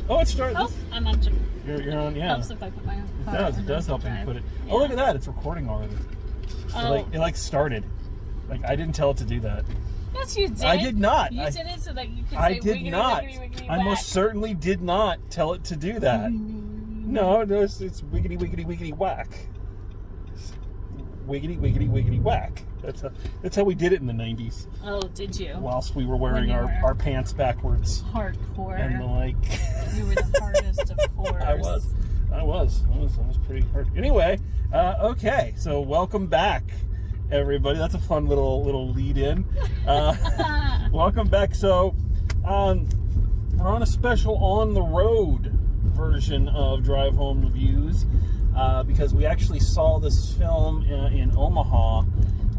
Oh, it started. Oh, I'm on. You're on. Yeah. Helps if I put my It does. It does help if you put it. Yeah. Oh, look at that! It's recording already. Oh. It started. Like I didn't tell it to do that. Yes, you did. I did not. You did it so that you could say I did wiggity, not. wiggity, wiggity, I whack. most certainly did not tell it to do that. No, it's wiggity wiggity wiggity whack. Wiggity wiggity wiggity whack. That's how we did it in the 90s. Oh, did you? Whilst we were wearing our pants backwards. Hardcore. And like You were the hardest, of course. I was pretty hard. Anyway, okay, so welcome back, everybody. That's a fun little lead in. Welcome back. So, we're on a special on the road version of Drive Home Reviews because we actually saw this film in Omaha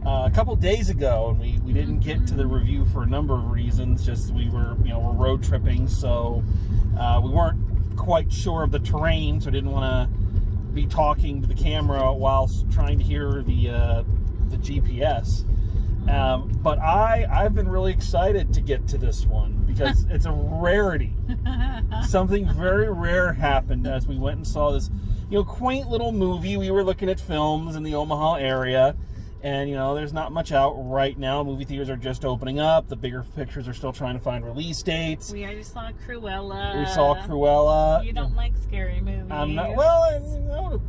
a couple days ago, and we didn't get to the review for a number of reasons. Just we're road tripping, so we weren't quite sure of the terrain, so I didn't want to be talking to the camera whilst trying to hear the GPS. But I've been really excited to get to this one because it's a rarity. Something very rare happened as we went and saw this, quaint little movie. We were looking at films in the Omaha area, and there's not much out right now. Movie theaters are just opening up. The bigger pictures are still trying to find release dates. We already saw Cruella. We saw Cruella. You don't like scary movies. I'm not. Well,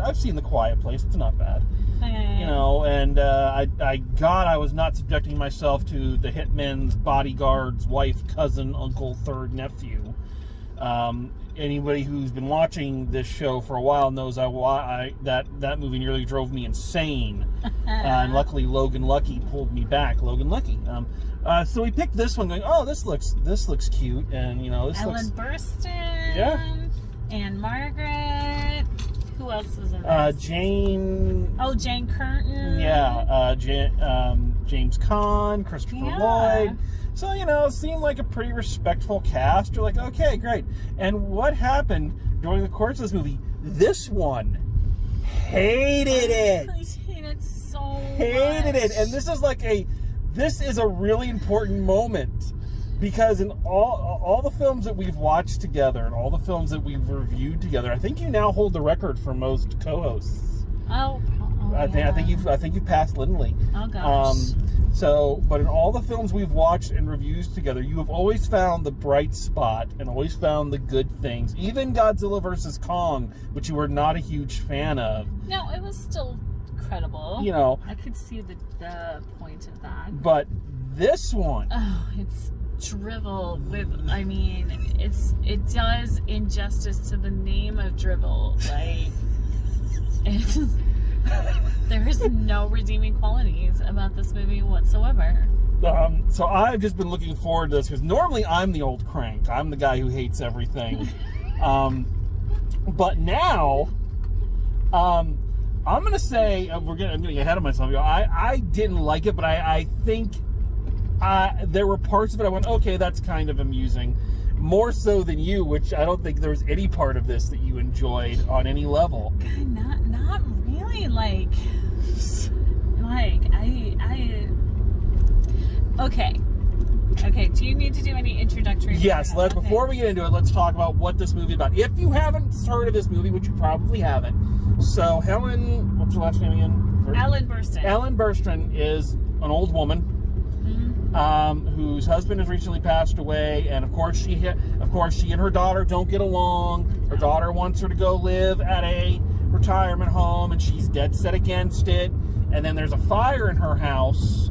I've seen The Quiet Place. It's not bad. And I was not subjecting myself to the hitman's bodyguard's wife, cousin, uncle, third nephew. Anybody who's been watching this show for a while knows that movie nearly drove me insane. And luckily, Logan Lucky pulled me back. Logan Lucky. So we picked this one, going, oh, this looks cute, and this Ellen Burstyn. Yeah. And Margaret. Who else is in this? Jane. Oh, Jane Curtin. Yeah. James Caan, Christopher Lloyd. So, it seemed like a pretty respectful cast. You're like, okay, great. And what happened during the course of this movie? This one hated it. I hated so much. Hated it. And this is a really important moment. Because in all the films that we've watched together and all the films that we've reviewed together, I think you now hold the record for most co-hosts. I think you've passed Lindley. Oh gosh. But in all the films we've watched and reviews together, you have always found the bright spot and always found the good things. Even Godzilla vs. Kong, which you were not a huge fan of. No, it was still credible. I could see the point of that. But this one, it's drivel with. It does injustice to the name of drivel. Like, there is no redeeming qualities about this movie whatsoever. So I've just been looking forward to this because normally I'm the old crank. I'm the guy who hates everything. But now, I'm gonna say I'm getting ahead of myself. I didn't like it, but I think there were parts of it I went, okay, that's kind of amusing. More so than you, which I don't think there was any part of this that you enjoyed on any level. God, not really. Like I. Okay. Do you need to do any introductory? Yes. Before we get into it, let's talk about what this movie is about. If you haven't heard of this movie, which you probably haven't, so Helen, what's her last name again? Ellen Burstyn. Ellen Burstyn is an old woman. Whose husband has recently passed away, and of course she and her daughter don't get along. Her daughter wants her to go live at a retirement home, and she's dead set against it. And then there's a fire in her house,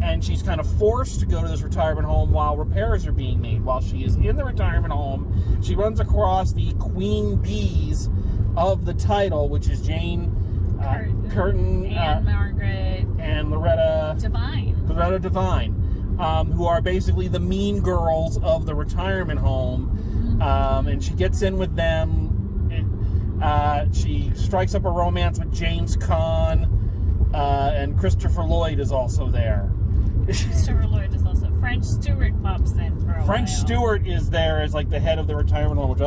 and she's kind of forced to go to this retirement home while repairs are being made. While she is in the retirement home, she runs across the queen bees of the title, which is Jane Curtin, and Margaret, and Loretta Devine. Who are basically the mean girls of the retirement home. And she gets in with them. She strikes up a romance with James Caan, and Christopher Lloyd is also there. Christopher Lloyd is also. French Stewart pops in for a while. French Stewart is there as like the head of the retirement home, which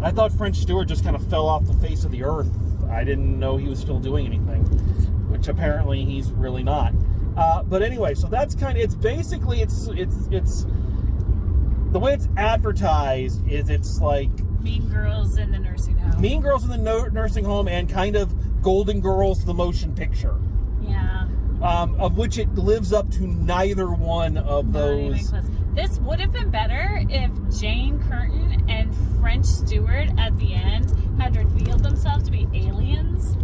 I thought French Stewart just kind of fell off the face of the earth. I didn't know he was still doing anything, which apparently he's really not. But anyway, so that's kind of, it's basically, it's the way it's advertised is it's like Mean Girls in the nursing home. Mean Girls in the nursing home and kind of Golden Girls the motion picture. Yeah. Of which it lives up to neither one of those. This would have been better if Jane Curtin and French Stewart at the end had revealed themselves to be aliens.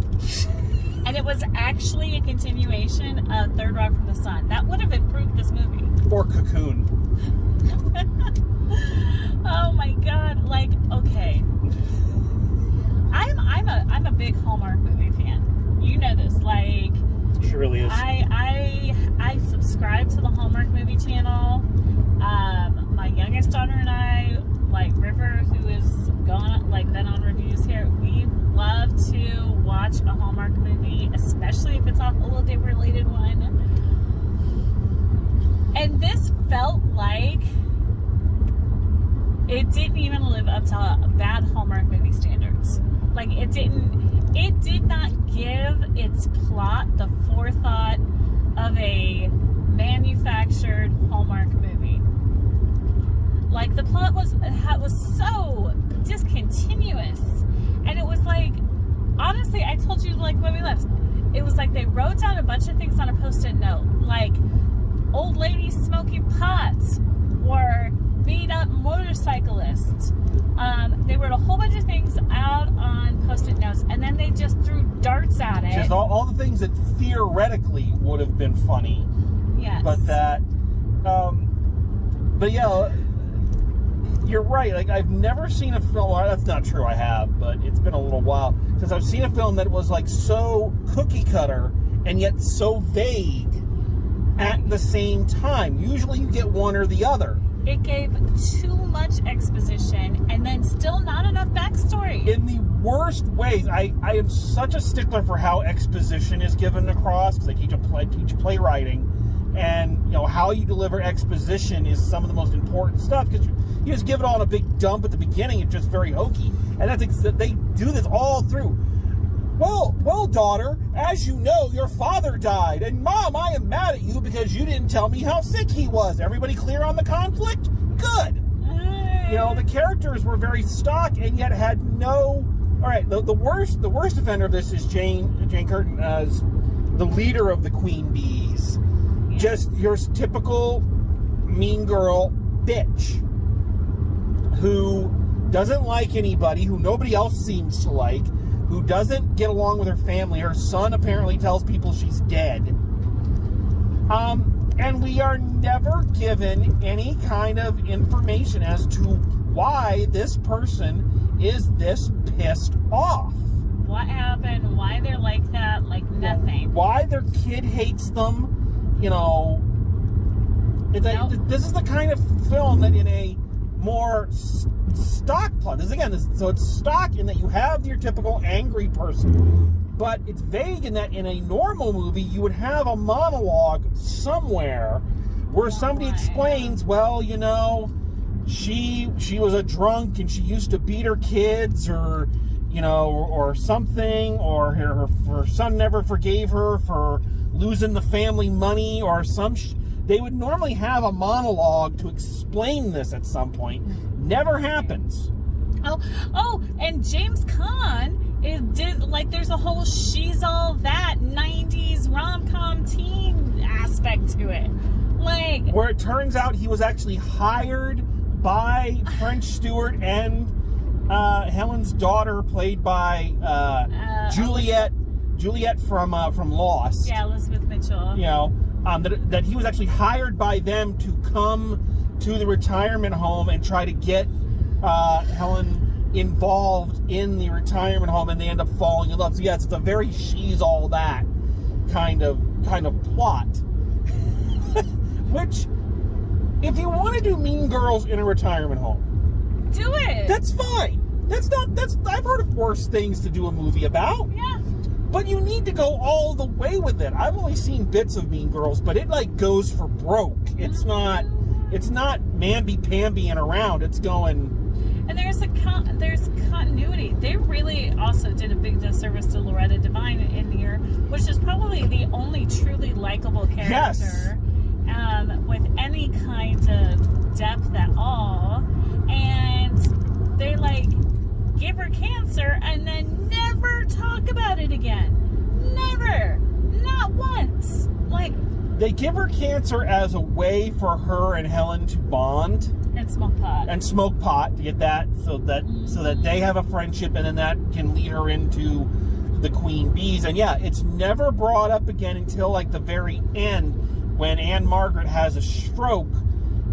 And it was actually a continuation of Third Rock from the Sun. That would have improved this movie. Or Cocoon. Oh my god, like, okay. I'm a big Hallmark movie fan. You know this, like, She really is. I subscribe to the Hallmark movie channel. My youngest daughter and I, like River, who is gone, like, been on reviews here, we love to watch a Hallmark movie, especially if it's a holiday related one. And this felt like it didn't even live up to bad Hallmark movie standards. Like, it did not give its plot the forethought of a manufactured Hallmark movie. Like, the plot was so discontinuous. And it was like, honestly, I told you, like, when we left, it was like they wrote down a bunch of things on a post-it note, like old ladies smoking pots or beat up motorcyclists. They wrote a whole bunch of things out on post-it notes, and then they just threw darts at it. Just all the things that theoretically would have been funny. Yes. But that, but yeah, you're right. Like, I've never seen a film, well, that's not true, I have, but it's been a little while since I've seen a film that was like so cookie cutter and yet so vague at the same time. Usually you get one or the other. It gave too much exposition and then still not enough backstory. In the worst ways. I am such a stickler for how exposition is given across, because I teach playwriting, and you know how you deliver exposition is some of the most important stuff, because you just give it all in a big dump at the beginning. It's just very hokey, and they do this all through. Well, daughter, as you know, your father died, and Mom, I am mad at you because you didn't tell me how sick he was. Everybody clear on the conflict? Good. You know, the characters were very stock and yet had no. All right, the worst offender of this is Jane Curtin as the leader of the Queen Bees. Yeah. Just your typical mean girl bitch who doesn't like anybody, who nobody else seems to like, who doesn't get along with her family. Her son apparently tells people she's dead. And we are never given any kind of information as to why this person is this pissed off. What happened? Why they're like that? Like, nothing. Why their kid hates them. You know, this is the kind of film that in a more stock plot. So it's stock in that you have your typical angry person, but it's vague in that in a normal movie you would have a monologue somewhere where somebody explains, well, you know, she was a drunk and she used to beat her kids, or you know, or something, or her son never forgave her for losing the family money, or they would normally have a monologue to explain this at some point. Never happens. Oh, and James Caan there's a whole she's all that 90s rom-com teen aspect to it. Like, where it turns out he was actually hired by French Stewart and Helen's daughter, played by Juliet from Lost. Yeah, Elizabeth Mitchell. You know, that he was actually hired by them to come to the retirement home and try to get Helen involved in the retirement home, and they end up falling in love. So yes, it's a very she's all that kind of plot. Which, if you want to do Mean Girls in a retirement home, do it. That's fine. I've heard of worse things to do a movie about. Yeah. But you need to go all the way with it. I've only seen bits of Mean Girls, but it like goes for broke. It's not mamby-pambying around. It's going. And there's continuity. They really also did a big disservice to Loretta Devine in here, which is probably the only truly likable character. Yes. With any kind of depth at all. And they like give her cancer and then never talk about it again. Never. Not once. Like, they give her cancer as a way for her and Helen to bond and smoke pot. and smoke pot to get that so that they have a friendship, and then that can lead her into the queen bees. And yeah, it's never brought up again until like the very end when Anne Margaret has a stroke,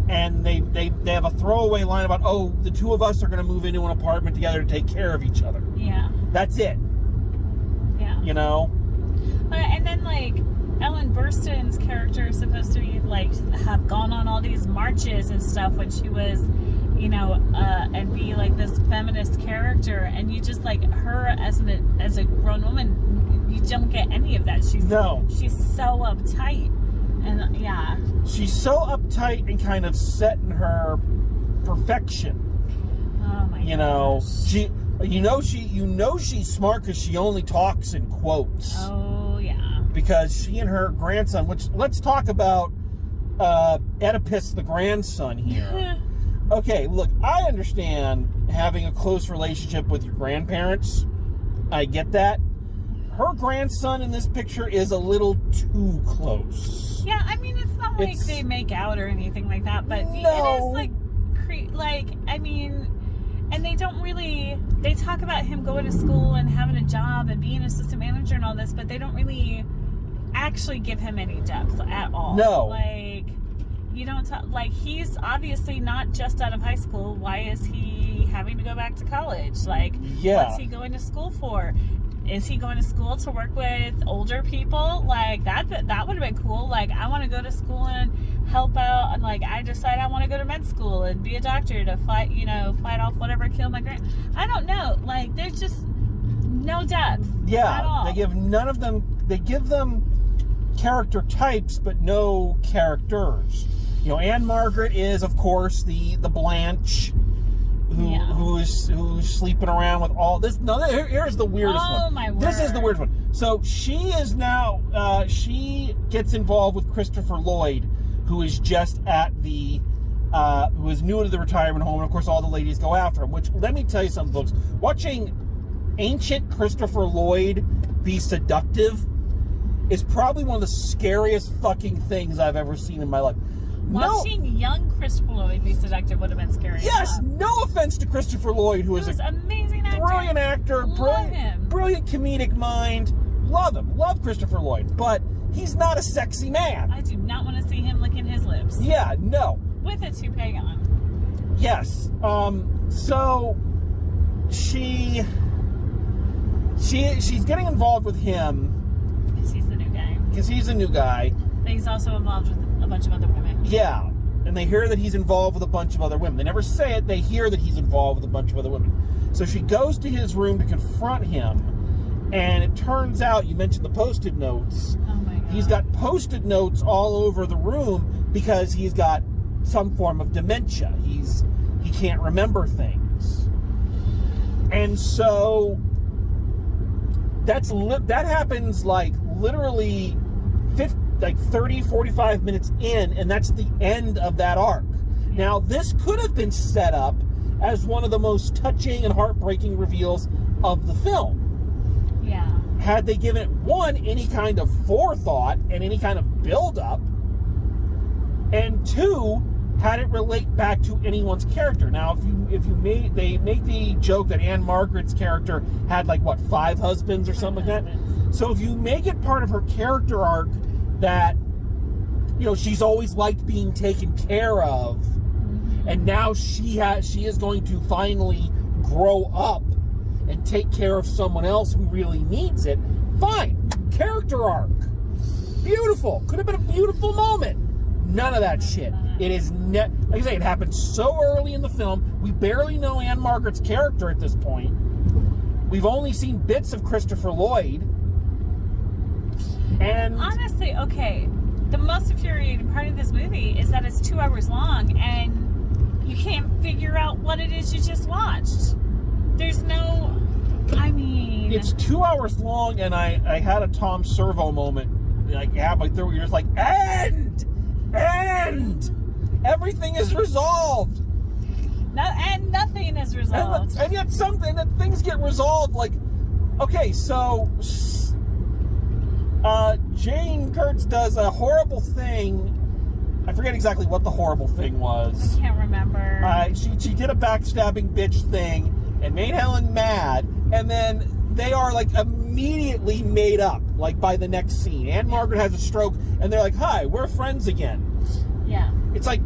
and they have a throwaway line about, oh, the two of us are going to move into an apartment together to take care of each other. Yeah. That's it. Yeah. You know? And then like Ellen Burstyn's character is supposed to be like have gone on all these marches and stuff when she was, you know, and be like this feminist character, and you just like her as a grown woman, you don't get any of that. She's so uptight, and yeah, she's so uptight and kind of set in her perfection. Oh my You know, gosh. she's smart because she only talks in quotes. Oh yeah. Because she and her grandson, which let's talk about Oedipus the grandson here. Okay, look, I understand having a close relationship with your grandparents. I get that. Her grandson in this picture is a little too close. Yeah, I mean, it's not like they make out or anything like that, but it is like, I mean, and they don't really, they talk about him going to school and having a job and being an assistant manager and all this, but they don't really actually give him any depth at all. No. Like, you don't talk, like, he's obviously not just out of high school. Why is he having to go back to college? Like, what's he going to school for? Is he going to school to work with older people? Like, that would have been cool. Like, I want to go to school and help out. And, like, I decide I want to go to med school and be a doctor to fight off whatever killed my grand. I don't know. Like, there's just no depth at all. They give them character types, but no characters. You know, Anne Margaret is, of course, the Blanche who's sleeping around with all this. No, here's the weirdest one. Oh my word! This is the weirdest one. So she is now. She gets involved with Christopher Lloyd, who is just at the. Who is new to the retirement home, and of course, all the ladies go after him. Which, let me tell you something, folks. Watching ancient Christopher Lloyd be seductive is probably one of the scariest fucking things I've ever seen in my life. Watching young Christopher Lloyd be seductive would have been scary. Yes, no offense to Christopher Lloyd, who is an amazing actor. Brilliant actor, brilliant comedic mind. Love him, love Christopher Lloyd, but he's not a sexy man. I do not want to see him licking his lips. Yeah, no. With a toupee on. Yes. So she's getting involved with him because he's the new guy. Because he's a new guy. But he's also involved with a bunch of other women. Yeah. And they hear that he's involved with a bunch of other women. They never say it, they hear that he's involved with a bunch of other women. So she goes to his room to confront him, and it turns out, you mentioned the Post-it notes. Oh my God. He's got Post-it notes all over the room because he's got some form of dementia. He can't remember things. And so that happens like literally 30, 45 minutes in, and that's the end of that arc. Now, this could have been set up as one of the most touching and heartbreaking reveals of the film. Yeah. Had they given it, one, any kind of forethought and any kind of build-up, and two, had it relate back to anyone's character. Now, they make the joke that Anne Margaret's character had like, what, 5 husbands or something like that? So if you make it part of her character arc that, you know, she's always liked being taken care of, and now she is going to finally grow up and take care of someone else who really needs it, fine. Character arc. Beautiful. Could have been a beautiful moment. None of that shit. It is like I say, it happened so early in the film. We barely know Anne Margaret's character at this point. We've only seen bits of Christopher Lloyd. And honestly, okay, the most infuriating part of this movie is that it's 2 hours long and you can't figure out what it is you just watched. There's no, I mean, it's 2 hours long, and I had a Tom Servo moment, like halfway through, you're just like, end, everything is resolved. And nothing is resolved. And yet things get resolved. Like, okay, so Jane Kurtz does a horrible thing. I forget exactly what the horrible thing was. I can't remember. She did a backstabbing bitch thing and made Helen mad, and then they are like immediately made up, like by the next scene. Anne Margaret has a stroke, and they're like, "Hi, we're friends again." Yeah. It's like,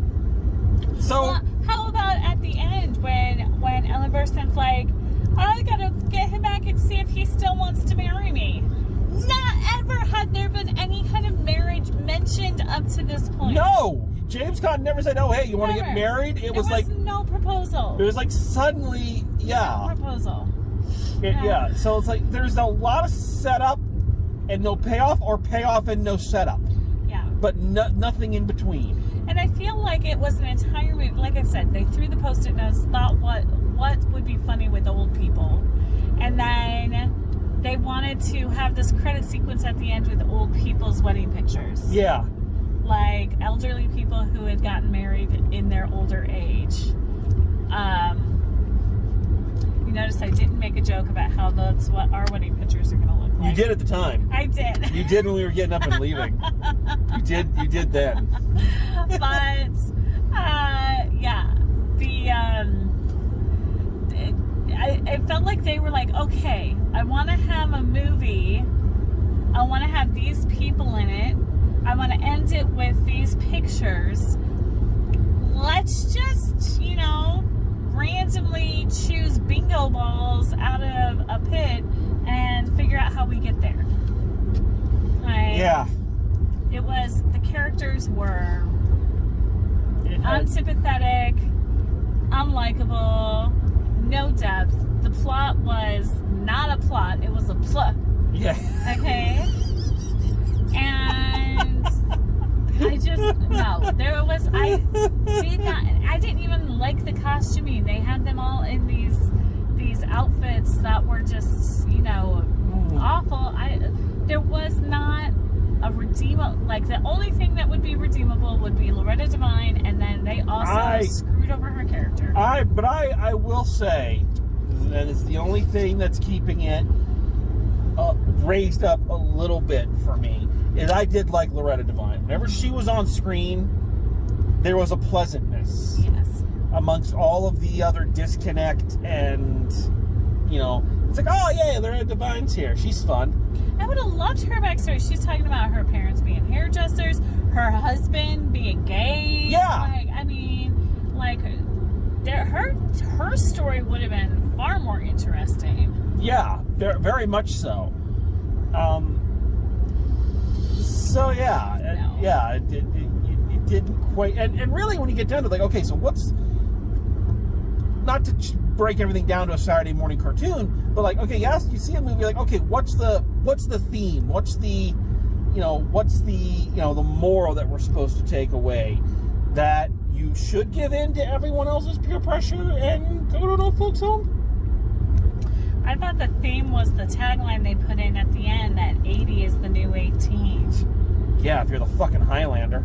so. Well, how about at the end when Ellen Burstyn's like, I gotta get him back and see if he still wants to marry me. Not ever had there been any kind of marriage mentioned up to this point. No, James Caan never said, "Oh, hey, you want to get married?" There was like no proposal. It was like suddenly, yeah. No proposal. Yeah. So it's like there's a lot of setup and no payoff, or payoff and no setup. Yeah. But nothing in between. And I feel like it was an entire movie. Like I said, they threw the post-it notes, thought what would be funny with old people, and then they wanted to have this credit sequence at the end with old people's wedding pictures. Yeah. Like elderly people who had gotten married in their older age. You notice I didn't make a joke about how that's what our wedding pictures are going to look like. You did at the time. I did. You did when we were getting up and leaving. You did then. But yeah, it felt like they were like, okay, I want to have a movie. I want to have these people in it. I want to end it with these pictures. Let's just, randomly choose bingo balls out of a pit and figure out how we get there. Yeah. It was, the characters were unsympathetic, unlikable, no depth. The plot was not a plot, it was a plot. Yeah. Okay? And I just, no. There was, I didn't even like the costuming. They had them all in these outfits that were just, awful. There was not a redeemable, like the only thing that would be redeemable would be Loretta Devine, and then they also screwed over her character. But I will say that is the only thing that's keeping it raised up a little bit for me, is I did like Loretta Devine. Whenever she was on screen, there was a pleasantness. Yes. Amongst all of the other disconnect, and it's like, oh yeah, Loretta Devine's here. She's fun. I would have loved her backstory. She's talking about her parents being hairdressers, her husband being gay. Yeah. Her story would have been far more interesting. Yeah, very, very much so. So yeah, No. yeah, it didn't quite, and really when you get down to like, okay, so what's, not to break everything down to a Saturday morning cartoon, but like, okay, yes, you see a movie, like, okay, what's the theme? What's the the moral that we're supposed to take away? That you should give in to everyone else's peer pressure and go to an old folks home? I thought the theme was the tagline they put in at the end, that 80 is the new 18. Yeah, if you're the fucking Highlander.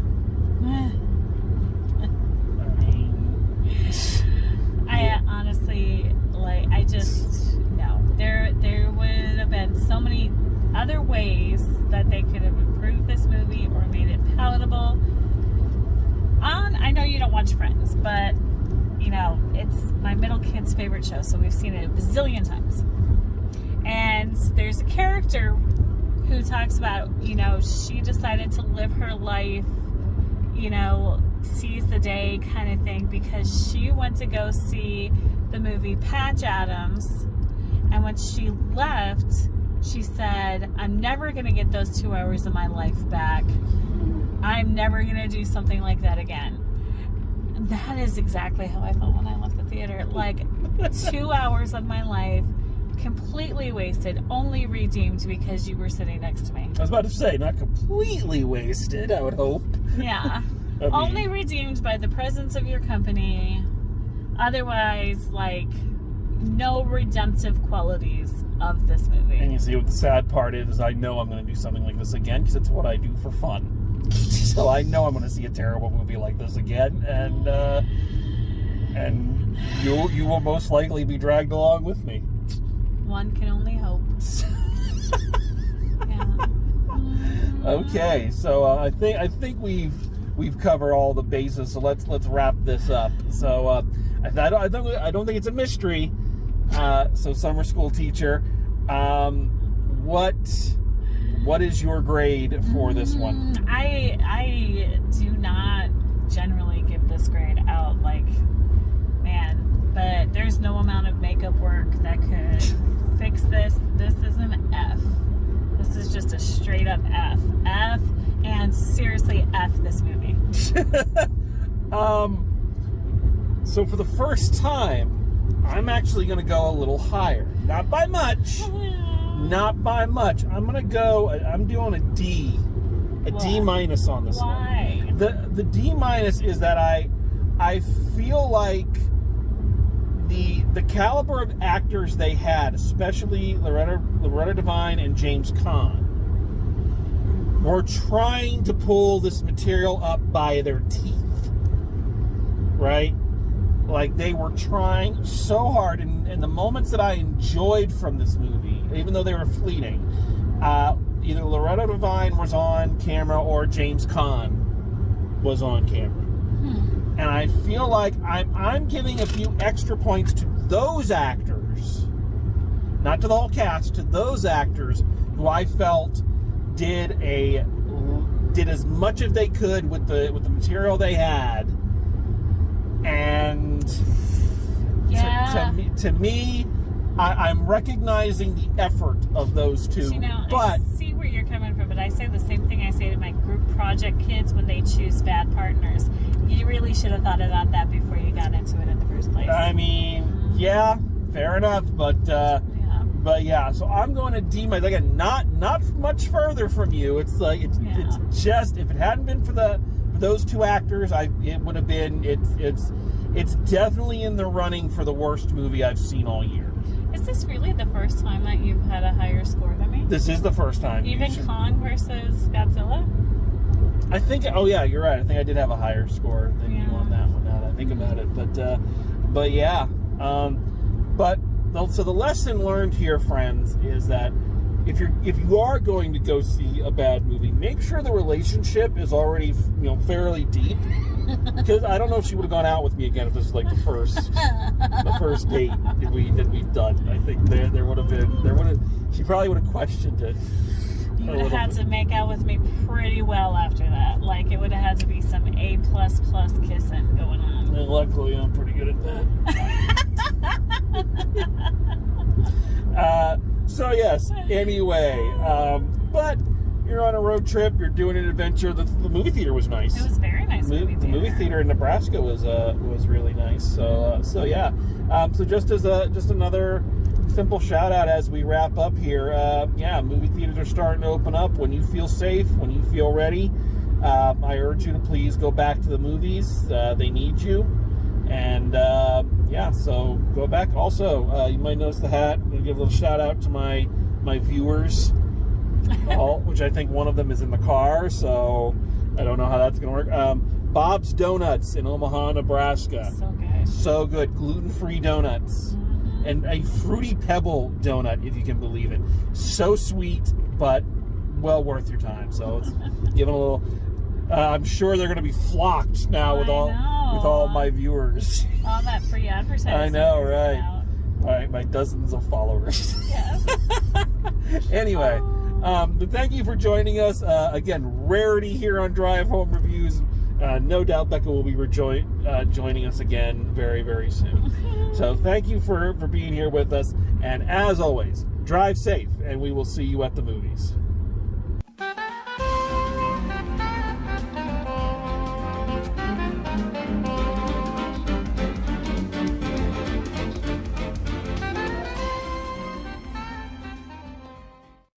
I honestly, no. There would have been so many other ways that they could have improved this movie or made it palatable. I know you don't watch Friends, but, it's my middle kid's favorite show, so we've seen it a bazillion times. And there's a character who talks about, she decided to live her life, seize the day kind of thing, because she went to go see the movie Patch Adams, and when she left, she said, I'm never going to get those 2 hours of my life back. I'm never going to do something like that again. And that is exactly how I felt when I left the theater. Like, 2 hours of my life completely wasted, only redeemed because you were sitting next to me. I was about to say, not completely wasted, I would hope. Yeah. Only redeemed by the presence of your company. Otherwise, no redemptive qualities of this movie. And you see what the sad part is I know I'm going to do something like this again, because it's what I do for fun. So I know I'm going to see a terrible movie like this again, and you will most likely be dragged along with me. One can only hope. Yeah. Okay, so I think we've covered all the bases. So let's wrap this up. So I don't think it's a mystery. So summer school teacher, what is your grade for this one? I do not generally give this grade out, like, man, but there's no amount of makeup work that could fix this. This is an F. This is just a straight up F. F, and seriously F this movie. So for the first time, I'm actually going to go a little higher. Not by much. Not by much. I'm doing a D. A What? D minus on this Why? one. The D minus is that I feel like the caliber of actors they had, especially Loretta Devine and James Caan, were trying to pull this material up by their teeth. Right? Like, they were trying so hard, and the moments that I enjoyed from this movie, even though they were fleeting, either Loretta Devine was on camera or James Caan was on camera. And I feel like I'm giving a few extra points to those actors, not to the whole cast, to those actors who I felt did as much as they could with the material they had. And Yeah. to me, I'm recognizing the effort of those two. You know, but I see where you're coming from, but I say the same thing I say to my group project kids when they choose bad partners. You really should have thought about that before you got into it in the first place. I mean, yeah, fair enough. But yeah, so I'm going to D minus. Again, not much further from you. It's like it's just, if it hadn't been for those two actors, it would have been. It's definitely in the running for the worst movie I've seen all year. Is this really the first time that you've had a higher score than me? This is the first time. Even Kong versus Godzilla? I think. Oh yeah, you're right. I think I did have a higher score than you on that one. Now that I think about it, but yeah. So the lesson learned here, friends, is that if you are going to go see a bad movie, make sure the relationship is already fairly deep. Because I don't know if she would have gone out with me again if this was like the first date that we've done. I think there would have she probably would have questioned it. You would have had to make out with me pretty well after that. Like, it would have had to be some A++ kissing going on. And luckily, I'm pretty good at that. So yes. Anyway, but you're on a road trip. You're doing an adventure. The movie theater was nice. It was very nice. The movie theater in Nebraska was really nice. So yeah. So just another simple shout out as we wrap up here. Movie theaters are starting to open up. When you feel safe, when you feel ready, I urge you to please go back to the movies. They need you. And so go back. Also, you might notice the hat. I'm gonna give a little shout out to my viewers, which I think one of them is in the car. So I don't know how that's gonna work. Bob's Donuts in Omaha, Nebraska. So good. So good. Gluten-free donuts. And a Fruity Pebble donut, if you can believe it. So sweet, but well worth your time. So it's giving a little. I'm sure they're going to be flocked now with all my viewers. All that free advertising. I know, right? My dozens of followers. Yes. Anyway, but thank you for joining us. Again, rarity here on Drive Home Reviews. No doubt Becca will be joining us again very, very soon. So thank you for being here with us. And as always, drive safe, and we will see you at the movies.